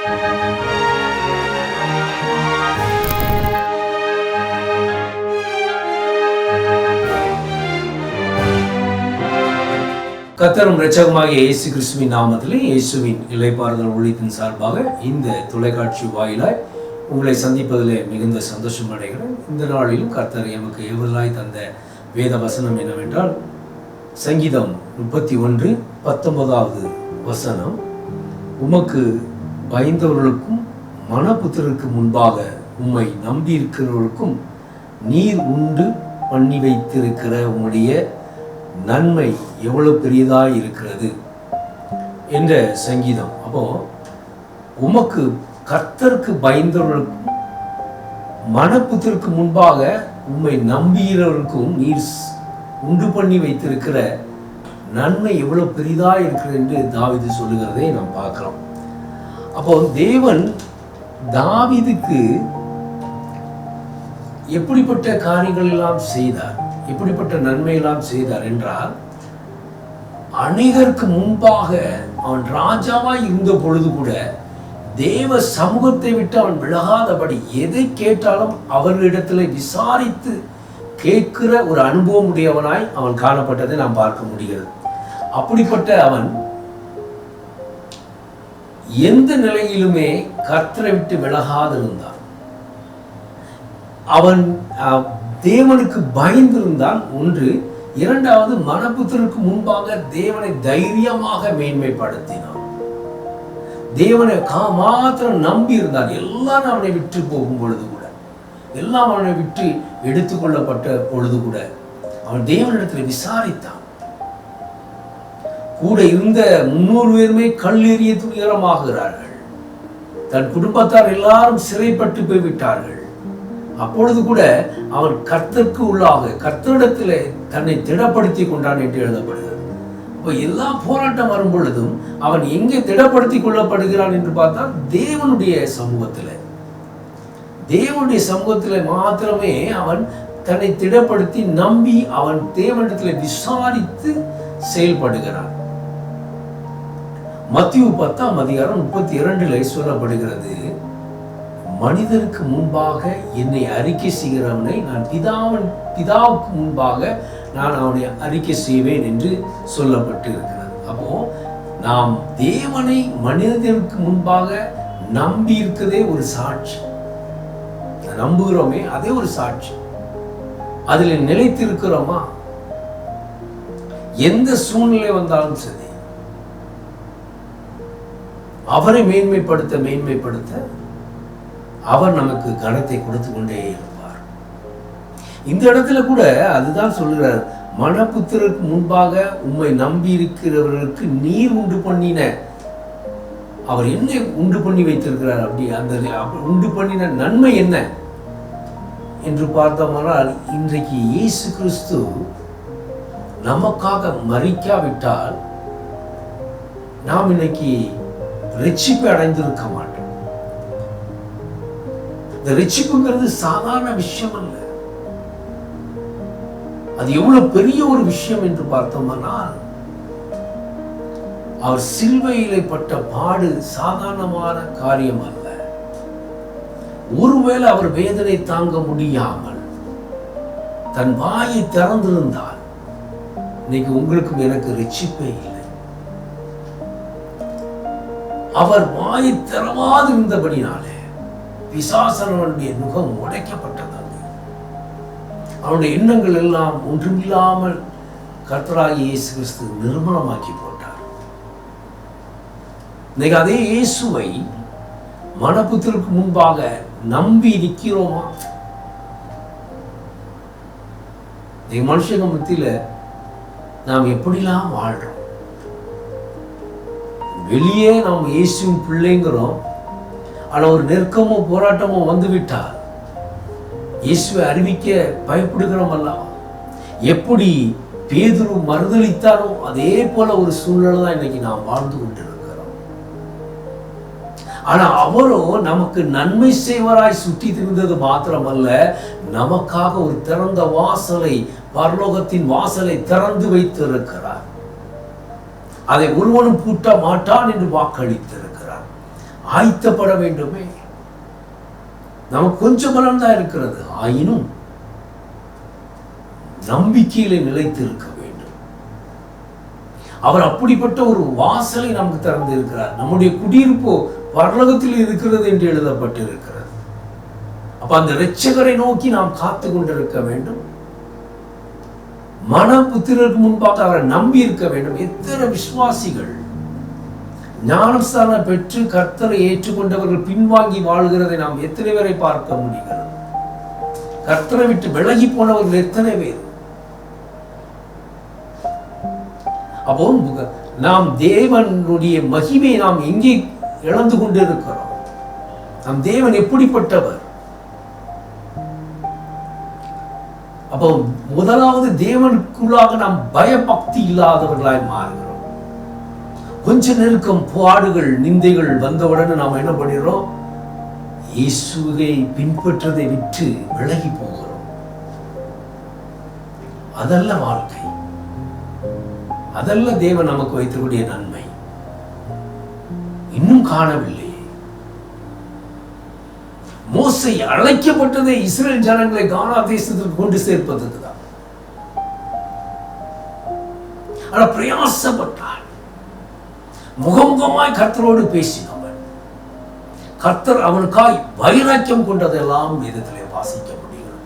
கர்த்தரும் இரட்சகருமாகிய இயேசு கிறிஸ்துவின் நாமத்திலே இயேசுவின் இளைப்பாறுதல் ஊழியத்தின் சார்பாக இந்த தொலைக்காட்சி வாயிலாய் உங்களை சந்திப்பதிலே மிகுந்த சந்தோஷம் அடைகிறேன். இந்த நாளிலும் கர்த்தர் எமக்கு எவர்களாய் தந்த வேத வசனம் என்னவென்றால் சங்கீதம் 31:19 வசனம், உமக்கு பயந்தவர்களுக்கும் மனபுத்திரருக்கு முன்பாக உம்மை நம்பியிருக்கிறவர்களுக்கும் நீர் உண்டு பண்ணி வைத்திருக்கிற உம்முடைய நன்மை எவ்வளவு பெரியதாய் இருக்கிறது என்ற சங்கீதம். அப்போ உமக்கு கர்த்தருக்கு பயந்தவர்களுக்கும் மனபுத்திற்கு முன்பாக உம்மை நம்புகிறவர்களுக்கும் நீர் உண்டு பண்ணி வைத்திருக்கிற நன்மை எவ்வளவு பெரிதாய் இருக்கிறது என்று தாவீது சொல்லுகிறதை நாம் பார்க்கிறோம். அப்போ தேவன் தாவீதுக்கு எப்படிப்பட்ட காரியங்கள் எல்லாம் செய்தார், எப்படிப்பட்ட நன்மை எல்லாம் செய்தார் என்றால், அநேகருக்கு முன்பாக அவன் ராஜாவாய் இருந்த பொழுது கூட தேவ சமூகத்தை விட்டு அவன் விலகாதபடி எதை கேட்டாலும் அவர்களிடத்தில் விசாரித்து கேட்கிற ஒரு அனுபவம் உடையவனாய் அவன் காணப்பட்டதை நாம் பார்க்க முடிகிறது. அப்படிப்பட்ட அவன் எந்த நிலையிலுமே கர்த்தரை விட்டு விலகாதிருந்தான். அவன் தேவனுக்கு பயந்திருந்தான். ஒன்று. இரண்டாவது, மனபுத்திரருக்கு முன்பாக தேவனை தைரியமாக மேன்மைப்படுத்தினான். தேவனை மாத்திரம் நம்பி இருந்தான். எல்லாம் அவனை விட்டு போகும் பொழுது கூட, எல்லாம் அவனை விட்டு எடுத்துக்கொள்ளப்பட்ட பொழுது கூட அவன் தேவனிடத்தில் விசாரித்தான். கூட இருந்த 300 பேருமே கல்லெறிய துணிகரமாகிறார்கள். தன் குடும்பத்தார் எல்லாரும் சிறைப்பட்டு போய்விட்டார்கள். அப்பொழுது கூட அவன் கர்த்தருக்கு உள்ளாக கர்த்தரிடத்தில் தன்னை திடப்படுத்தி கொண்டான் என்று எழுதப்படுகிறது. இப்போ எல்லா போராட்டம் வரும் பொழுதும் அவன் எங்கே திடப்படுத்தி கொள்ளப்படுகிறான் என்று பார்த்தால் தேவனுடைய சமூகத்தில், தேவனுடைய சமூகத்தில் மாத்திரமே அவன் தன்னை திடப்படுத்தி நம்பி அவன் தேவனிடத்தில் விசாரித்து செயல்படுகிறான். மத்தேயு 10:32 சொல்லப்படுகிறது, மனிதருக்கு முன்பாக என்னை அறிக்கை செய்கிறவனை நான் பிதாவுக்கு முன்பாக நான் அவனை அறிக்கை செய்வேன் என்று சொல்லப்பட்டு இருக்கிறது. அப்போ நாம் தேவனை மனிதனுக்கு முன்பாக நம்பி இருக்கதே ஒரு சாட்சி. நம்புகிறோமே, அதே ஒரு சாட்சி. அதில் நிலைத்திருக்கிறோமா? எந்த சூழ்நிலை வந்தாலும் சரி அவரை மேன்மைப்படுத்த அவர் நமக்கு கனத்தை கொடுத்து கொண்டே இருப்பார். இந்த இடத்துல கூட அதுதான் சொல்கிறார், மனபுத்திரருக்கு முன்பாக உம்மை நம்பி இருக்கிறவர்களுக்கு நீர் உண்டு பண்ணின, அவர் என்ன உண்டு பண்ணி வைத்திருக்கிறார், அப்படி அந்த உண்டு பண்ணின நன்மை என்ன என்று பார்த்தோம்னால், இன்றைக்கு இயேசு கிறிஸ்து நமக்காக மரிக்காவிட்டால் நாம் இன்னைக்கு ரட்சிப்பை அடைந்திருக்க மாட்டோம். இந்த ரட்சிப்புங்கிறது சாதாரண விஷயம் அல்ல. அது எவ்வளவு பெரிய ஒரு விஷயம் என்று பார்த்தோம்னால், அவர் சிலுவையிலே பட்ட பாடு சாதாரணமான காரியம் அல்ல. ஒருவேளை அவர் வேதனை தாங்க முடியாமல் தன் வாயை திறந்திருந்தால் இன்னைக்கு உங்களுக்கும் எனக்கு ரட்சிப்பே இல்லை. அவர் வாயை திறவாது இருந்தபடினாலே பிசாசனுடைய நுகம் உடைக்கப்பட்டதாக, அவனுடைய எண்ணங்கள் எல்லாம் ஒன்றுமில்லாமல் கர்த்தராகிய இயேசு கிறிஸ்து நிர்மூலமாக்கி போட்டார். இன்னைக்கு அதே இயேசுவை மனபுத்திரருக்கு முன்பாக நம்பி நிற்கிறோமா? மனுஷங்க மத்தியில நாம் எப்படிலாம் வாழ்றோம்? வெளியே நாம் இயேசுவின் பிள்ளைங்கிறோம். ஆனால் ஒரு நெருக்கமோ போராட்டமோ வந்துவிட்டால் இயேசுவை அறிவிக்க பயப்படுகிறோம் அல்லவா? எப்படி பேதுரு மறுதளித்தாரோ அதே போல ஒரு சூழ்நிலை தான் இன்னைக்கு நாம் வாழ்ந்து கொண்டிருக்கிறோம். ஆனா அவரோ நமக்கு நன்மை செய்வராய் சுற்றி திரிந்தது மாத்திரமல்ல, நமக்காக ஒரு திறந்த வாசலை, பரலோகத்தின் வாசலை திறந்து வைத்திருக்கிறார். அதை ஒருவனும் பூட்ட மாட்டான் என்று வாக்களித்திருக்கிறார். ஆயத்தப்பட வேண்டுமே. நமக்கு கொஞ்சம் பலம் தான் இருக்கிறது, ஆயினும் நம்பிக்கையில நிலைத்து இருக்க வேண்டும். அவர் அப்படிப்பட்ட ஒரு வாசலை நமக்கு திறந்து இருக்கிறார். நம்முடைய குடியிருப்போ பரலோகத்தில் இருக்கிறது என்று எழுதப்பட்டிருக்கிறது. அப்ப அந்த இரட்சகரை நோக்கி நாம் காத்து கொண்டிருக்க வேண்டும். மன புத்திரருக்கு முன்பாக அவரை நம்பி இருக்க வேண்டும். எத்தனை விசுவாசிகள் ஞானஸ்தானம் பெற்று கர்த்தரை ஏற்றுக்கொண்டவர்கள் பின்வாங்கி வாழ்கிறதை நாம் எத்தனை பேரை பார்க்க முடிகிறது? கர்த்தரை விட்டு விலகி போனவர்கள் எத்தனை பேர்? அப்போ நாம் தேவனுடைய மகிமையை நாம் எங்கே இழந்து கொண்டிருக்கிறோம்? நம் தேவன் எப்படிப்பட்டவர்? அப்போ முதலாவது தேவனுக்குள்ளாக நாம் பயபக்தி இல்லாதவர்களாய் மாறுகிறோம். கொஞ்ச நெருக்கம், பாடுகள், நிந்தைகள் வந்தவுடனே நாம் என்ன பண்ணுறோம்? இயேசுவை பின்பற்றதை விட்டு விலகி போகிறோம். அதல்ல வாழ்க்கை, அதல்ல தேவன் நமக்கு வைத்திருக்கூடிய நன்மை. இன்னும் காணவில்லை. மோசே அழைக்கப்பட்டதை இஸ்ரேல் ஜனங்களை கானா தேசத்திற்கு கொண்டு சேர்ப்பதற்கு தான். ஆனா பிரயாசப்பட்டார். முகமுகமாய் கர்த்தரோடு பேசினவன். கர்த்தர் அவனுக்காய் வைராக்கியம் கொண்டதெல்லாம் வேதத்திலே வாசிக்க முடிகிறது.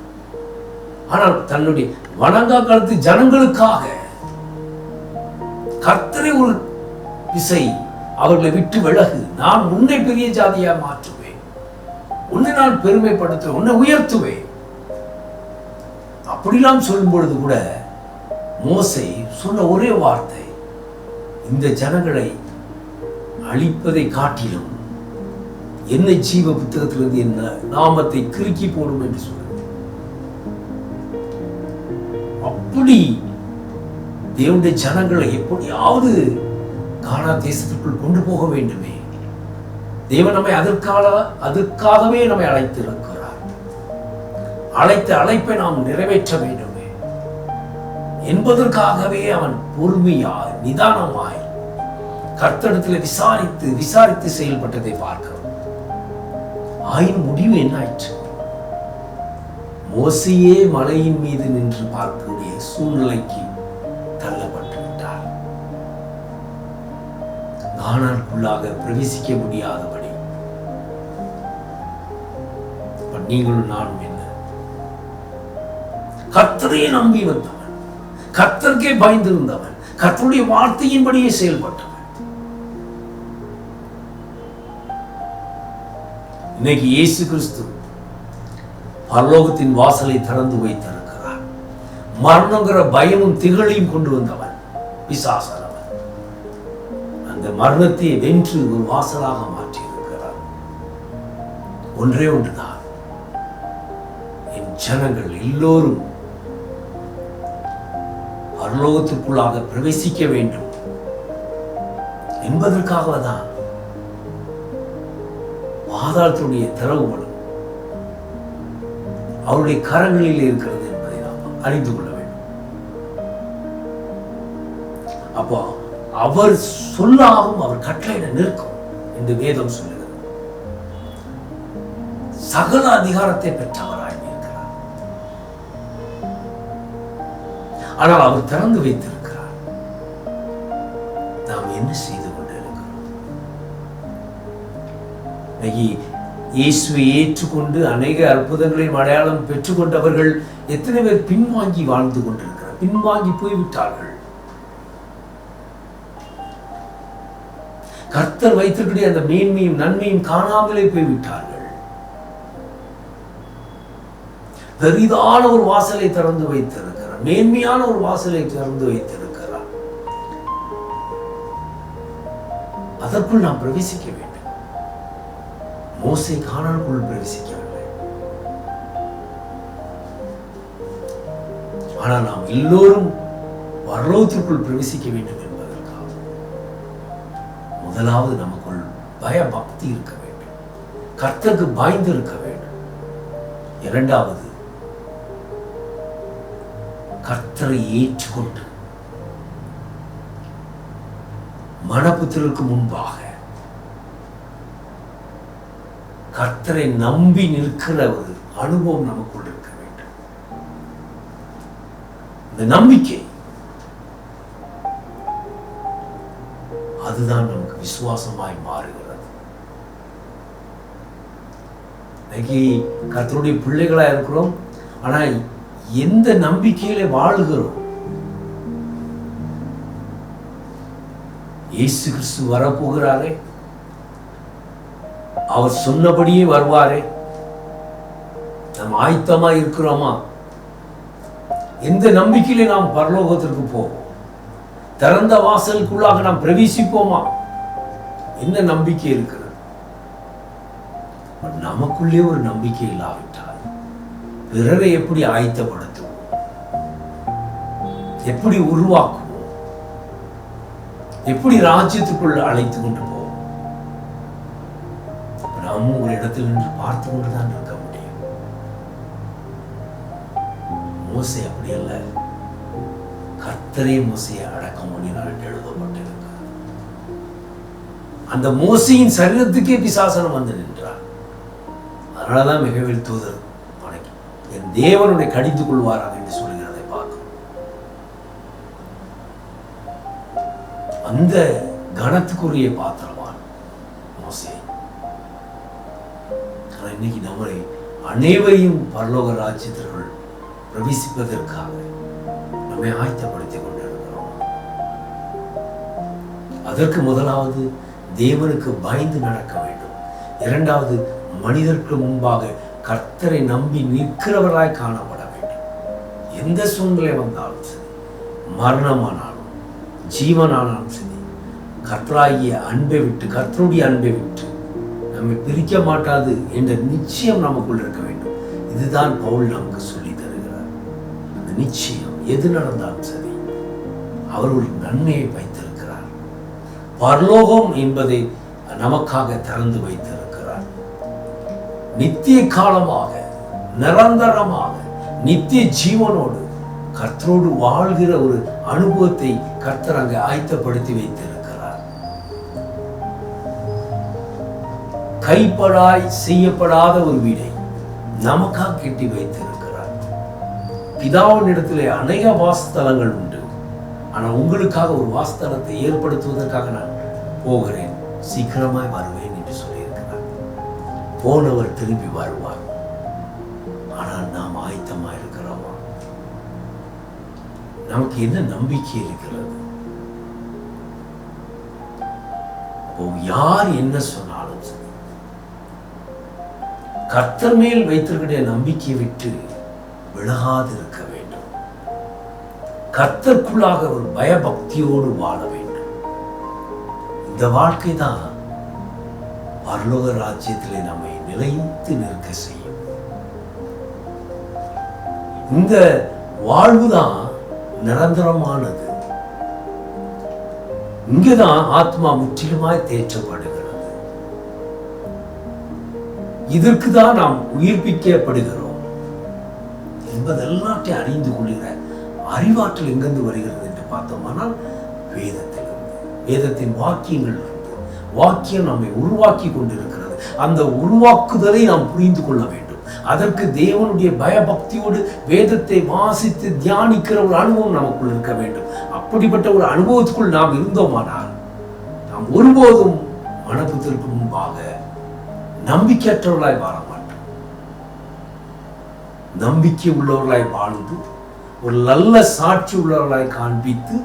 ஆனால் தன்னுடைய வணங்கா காலத்து ஜனங்களுக்காக கர்த்தரை ஒரு விசை அவர்களை விட்டு விலகு, நான் உன்னை பெரிய ஜாதியாக மாற்றுவேன், உன்னை நான் பெருமைப்படுத்துவேன், உன்னை உயர்த்துவேன் அப்படிலாம் சொல்லும் பொழுது கூட மோசே சொன்ன ஒரே வார்த்தை, இந்த ஜனங்களை அழிப்பதை காட்டிலும் என்ன ஜீவ புத்தகத்திலிருந்து என்ன நாமத்தை கிறுக்கி போடும் என்று சொல்ல. அப்படி தேவனுடைய ஜனங்களை எப்படியாவது கானா தேசத்திற்குள் கொண்டு போக வேண்டுமே. தேவன் நம்மை அதற்காகவே நம்மை அழைத்திருக்கிறார். அழைத்த அழைப்பை நாம் நிறைவேற்ற வேண்டுமே என்பதற்காகவே அவன் பொறுமையாய் நிதானமாய் கர்த்தரிடத்தில் விசாரித்து செயல்பட்டதை பார்க்கிறோம். ஆயின் முடிவு என்ன ஆயிற்று? மோசையே மலையின் மீது நின்று பார்க்கக்கூடிய சூழ்நிலைக்கு தள்ளப்பட்டு விட்டார். கானானுக்குள்ளாக பிரவேசிக்க முடியாதபடி. நீங்களும் நானும் என்ன? கர்த்தரையே நம்பி வந்தவன், கர்த்தருக்கே பயந்திருந்தவன், கர்த்தருடைய வார்த்தையின்படியே செயல்பட்டவன். இன்னைக்கு இயேசு கிறிஸ்து பரலோகத்தின் வாசலை திறந்து வைத்திருக்கிறார். மரணங்கிற பயமும் திகழையும் கொண்டு வந்தவன் பிசாசானவன். அந்த மரணத்தை வென்று ஒரு வாசலாக மாற்றி இருக்கிறார். ஒன்றே ஒன்றுதான், என் ஜனங்கள் எல்லோரும் பரலோகத்திற்குள்ளாக பிரவேசிக்க வேண்டும் என்பதற்காக தான் பாதாளத்துடைய திறவுகளும் அவருடைய கரங்களில் இருக்கிறது என்பதை நாம் அறிந்து கொள்ள வேண்டும். அப்போ அவர் சொல்லாகும், அவர் கட்டளையிட நிற்கும் என்று வேதம் சொல்லுகிறது. சகல அதிகாரத்தை பெற்றவராய் இருக்கிறார். ஆனால் அவர் திறந்து வைத்திருக்கிறார். நாம் என்ன செய்து கொண்டிருக்கிறோம்? இயேசுவை ஏற்றுக்கொண்டு அநேக அற்புதங்களின் அடையாளம் பெற்றுக்கொண்டவர்கள் எத்தனை பேர் பின்வாங்கி வாழ்ந்து கொண்டிருக்கிறார்? பின்வாங்கி போய்விட்டார்கள். கர்த்தர் வைத்திருக்கிற அந்த மேன்மையும் நன்மையும் காணாமலே போய்விட்டார்கள். பெரிதான ஒரு வாசலை திறந்து வைத்திருக்கிறார், மேன்மையான ஒரு வாசலை திறந்து வைத்திருக்கிறார். அதற்குள் நாம் பிரவேசிக்க வேண்டும். மோசே கானானுக்குள் பிரவேசிக்கவில்லை. ஆனால் நாம் எல்லோரும் பரலோகத்திற்குள் பிரவேசிக்க வேண்டும் என்பதற்காக முதலாவது நமக்குள் பயபக்தி இருக்க வேண்டும், கர்த்தருக்கு பயந்து இருக்க வேண்டும். இரண்டாவது, கர்த்தரை ஏற்றுக்கொண்டு மனபுத்திரருக்கு முன்பாக கர்த்தரை நம்பி நிற்கிற ஒரு அனுபவம் நமக்குள் இருக்க வேண்டும். இந்த நம்பிக்கை அதுதான் நமக்கு விசுவாசமாய் மாறுகிறது. இன்னைக்கு கர்த்தருடைய பிள்ளைகளா இருக்கிறோம், ஆனா எந்த நம்பிக்கையில வாழுகிறோம்? இயேசு கிறிஸ்து வரப்போகிறாரே, அவர் சொன்னபடியே வருவாரே, நாம் ஆயத்தமா இருக்கிறோமா? எந்த நம்பிக்கையில நாம் பரலோகத்திற்கு போவோம்? திறந்த வாசலுக்குள்ளாக நாம் பிரவேசிப்போமா? என்ன நம்பிக்கை இருக்கிறது? நமக்குள்ளே ஒரு நம்பிக்கை இல்லாவிட்டால் பிறரை எப்படி ஆயத்தப்படுத்துவோம்? எப்படி உருவாக்குவோம்? எப்படி ராஜ்யத்துக்குள் அழைத்து கொண்டு போவோம்? நாமும் ஒரு இடத்தில் நின்று பார்த்து கொண்டுதான் இருக்க முடியும். மோசே அப்படி அல்ல, கர்த்தரே மோசையை அடக்கம் பண்ணினார் என்று எழுதப்பட்டிருக்கிறது. அந்த மோசையின் சரீரத்துக்கே பிசாசனம் வந்து நின்றார். அதனாலதான் மிகவில் தூதர் வணங்கி என் தேவனுடைய கடிந்து கொள்வாராக என்று சொல்கிறதை பார்க்கும். அந்த கனத்துக்குரிய பாத்திரவான் மோசே. இன்னைக்கு நம்மை அனைவரையும் பரலோக ராஜ்யத்திற்குள் பிரவேசிப்பதற்காக நம்மை ஆயத்தப்படுத்திக் கொண்டிருக்கிறோம். அதற்கு முதலாவது தேவனுக்கு பயந்து நடக்க வேண்டும். இரண்டாவது, மனிதருக்கு முன்பாக கர்த்தரை நம்பி நிற்கிறவராய் காணப்பட வேண்டும். எந்த சூழ்நிலை வந்தாலும் சரி, மரணமானாலும் ஜீவனானாலும் சரி, கர்த்தராகிய அன்பை விட்டு, கர்த்தருடைய அன்பை விட்டு நம்மை பிரிக்க மாட்டாது என்ற நிச்சயம் நமக்குள் இருக்க வேண்டும். இதுதான் பவுல் நமக்கு சொல்லி தருகிறார். அந்த நிச்சயம் எது நடந்தாலும் சரி, அவர் ஒரு நன்மையை வைத்திருக்கிறார். பரலோகம் என்பதை நமக்காக திறந்து வைத்திருக்கிறார். நித்திய காலமாக, நிரந்தரமாக, நித்திய ஜீவனோடு கர்த்தரோடு வாழ்கிற ஒரு அனுபவத்தை கர்த்தர் அங்கே ஆயத்தப்படுத்தி வைத்திருக்கிறார். கைப்படாய் செய்யப்படாத ஒரு வீடை நமக்காக கட்டி வைத்திருக்கிறார். பிதாவின் இடத்திலே அநேக வாசஸ்தலங்கள் உண்டு, ஆனா உங்களுக்காக ஒரு வாசஸ்தலத்தை ஏற்படுத்துவதற்காக நான் போகிறேன், சீக்கிரமாய் வருவேன் என்று சொல்லியிருக்கிறார். போனவர் திரும்பி வருவார். ஆனால் நாம் ஆயத்தமா இருக்கிறோமா? நமக்கு என்ன நம்பிக்கை இருக்கிறது? யார் என்ன சொன்னாலும் சரி, கர்த்தர் மேல் வைத்திருக்கிற நம்பிக்கையை விட்டு விலகாது இருக்க வேண்டும். கர்த்தருக்குள்ளாக ஒரு பயபக்தியோடு வாழ வேண்டும். இந்த வாழ்க்கை தான் பரலோக ராஜ்யத்திலே நம்மை நிலைத்து நிற்க செய்யும். இந்த வாழ்வுதான் நிரந்தரமானது. இங்கதான் ஆத்மா முற்றிலுமாய் தேற்றப்படுகிறது. இதற்கு தான் நாம் உயிர்ப்பிக்கப்படுகிறோம் என்பதெல்லாத்தையும் அறிந்து கொள்கிற அறிவாற்றல் எங்கிருந்து வருகிறது என்று பார்த்தோமானால் வேதத்திலிருந்து, வேதத்தின் வாக்கியங்கள் இருந்து. வாக்கியம் நம்மை உருவாக்கி கொண்டிருக்கிறது. அந்த உருவாக்குதலை நாம் புரிந்து கொள்ள வேண்டும். அதற்கு தேவனுடைய பயபக்தியோடு வேதத்தை வாசித்து தியானிக்கிற ஒரு அனுபவம் நமக்குள் இருக்க வேண்டும். அப்படிப்பட்ட ஒரு அனுபவத்துக்குள் நாம் இருந்தோமானால் நாம் ஒருபோதும் மனப்புத்திற்கு முன்பாக நம்பிக்கையற்றவர்களாய் வாழ மாட்டோம். நம்பிக்கை உள்ளவர்களாய் வாழ்ந்து ஒரு நல்ல சாட்சி உள்ளவர்களாய் காண்பித்து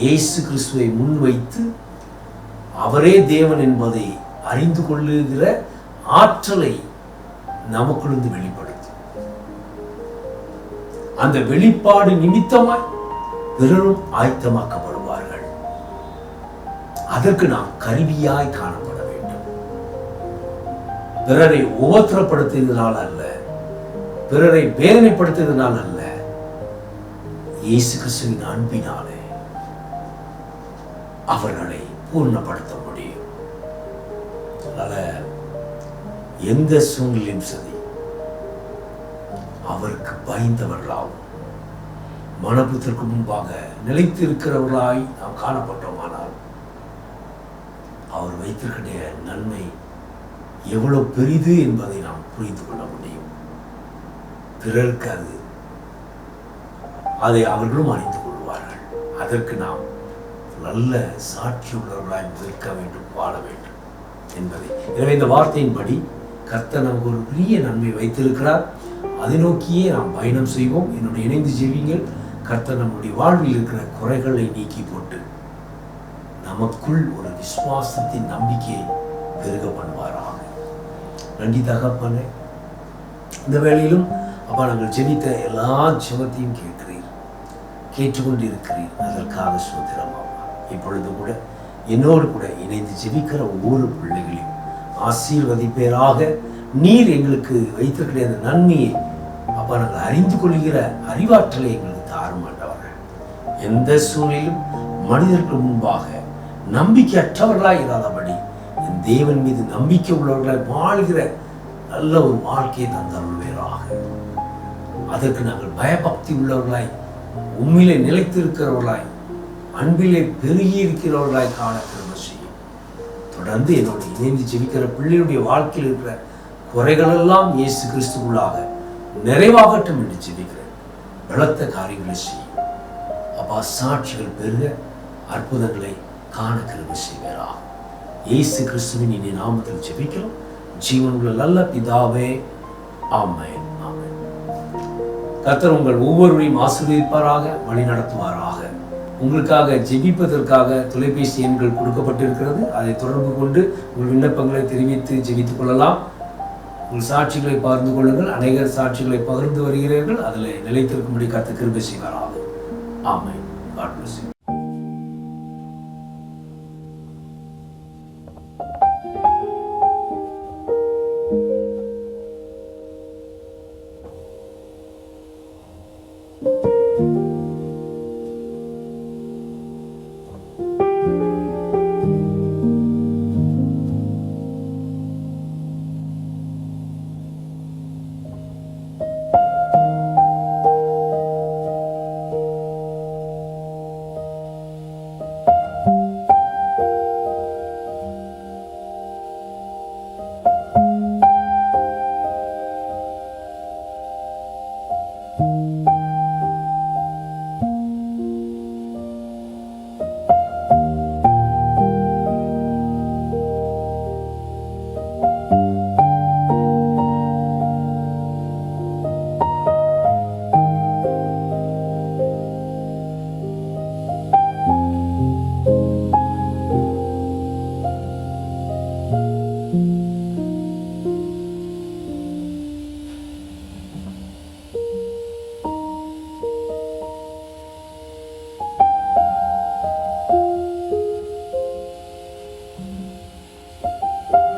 இயேசு கிறிஸ்துவை முன்வைத்து அவரே தேவன் என்பதை அறிந்து கொள்ளுகிற ஆற்றலை நமக்குள்ளிருந்து வெளிப்படுத்தும். அந்த வெளிப்பாடு நிமித்தமாய் பிறரும் ஆயத்தமாக்கப்படுவார்கள். அதற்கு நாம் கருவியாய் காணப்பட வேண்டும். பிறரை உபத்திரப்படுத்தியதனால் அல்ல, பிறரை வேதனைப்படுத்தியதனால் அல்ல, இயேசு கிறிஸ்துவின் அன்பினாலே அவர்களை பூர்ணப்படுத்த முடியும். அதனால எந்த சூழ்நிலையும் சரி, அவருக்கு பயந்தவர்களாகும் மனப்புத்திற்கு முன்பாக நிலைத்து இருக்கிறவர்களாய் நாம் காணப்பட்டோமானால் அவர் வைத்திருக்கிற நன்மை எவ்வளவு பெரிது என்பதை நாம் புரிந்து கொள்ள முடியும். பிறருக்கு அதை அவர்களும் அறிந்து கொள்வார்கள். அதற்கு நாம் நல்ல சாட்சி உள்ளவர்களாய் நிற்க வேண்டும், வாழ வேண்டும் என்பதை. எனவே இந்த வார்த்தையின்படி கர்த்தர் நமக்கு ஒரு பெரிய நன்மை வைத்திருக்கிறார். அதை நோக்கியே நாம் பயணம் செய்வோம். என்னுடைய இணைந்து ஜெபிங்கள். கர்த்தர் நம்முடைய வாழ்வில் இருக்கிற குறைகளை நீக்கி போட்டு நமக்குள் ஒரு விசுவாசத்தின் நம்பிக்கையை பெருக பண்ணுவாராக. நன்றி தகப்பனே, இந்த வேளையிலும் அப்பா நாங்கள் ஜெபித்த எல்லா ஜெபத்தையும் கேட்டுக்கொண்டு இருக்கிறீர். அதற்காக ஸ்தோத்திரம். இப்பொழுது கூட என்னோடு கூட இணைந்து ஜெபிக்கிற ஒவ்வொரு பிள்ளைகளையும் ஆசீர்வதிப்பேராக. நீர் எங்களுக்கு வைத்திருக்கிற அந்த நன்மையை அப்பா நாங்கள் அறிந்து கொள்கிற அறிவாற்றலை எங்களுக்கு தாருமாட்டவர்கள். எந்த சூழலிலும் மனிதர்களுக்கு முன்பாக நம்பிக்கையற்றவர்களாய் இராதபடி என் தேவன் மீது நம்பிக்கை உள்ளவர்களாய் வாழ்கிற நல்ல ஒரு வாழ்க்கையை தந்தருள்வீராக. அதற்கு நாங்கள் பயபக்தி உள்ளவர்களாய், உண்மையிலே நிலைத்திருக்கிறவர்களாய், அன்பிலே பெருகி இருக்கிறவர்களாய் காண கிருபை செய்யும். தொடர்ந்து என்னோட இணைந்து ஜெபிக்கிற பிள்ளையுடைய வாழ்க்கையில் இருக்கிற குறைகளெல்லாம் இயேசு கிறிஸ்துக்குள்ளாக நிறைவாகட்டும் என்று ஜெபிக்கிறேன். பலத்த காரியங்களை செய்யும் அப்பா. சாட்சிகள் பெருக, அற்புதங்களை காண கிருபை செய்வீராக. இயேசு கிறிஸ்துவின் இனி நாமத்தில் ஜெபிக்கிறோம் ஜீவனுள்ள நல்ல பிதாவே, ஆமென். ஆமென். கர்த்தர் உங்கள் ஒவ்வொருவரையும் ஆசீர்வதிப்பாராக, வழி நடத்துவாராக. உங்களுக்காக ஜெபிப்பதற்காக தொலைபேசி எண்கள் கொடுக்கப்பட்டிருக்கிறது. அதை தொடர்பு கொண்டு உங்கள் விண்ணப்பங்களை தெரிவித்து ஜெபித்துக் கொள்ளலாம். உங்கள் சாட்சிகளை பகிர்ந்து கொள்ளுங்கள். அநேகர் சாட்சிகளை பகிர்ந்து வருகிறீர்கள். அதில் நிலைத்திருக்கும்படி கர்த்தர் கிருபை செய்வாராக. ஆமென். God bless you.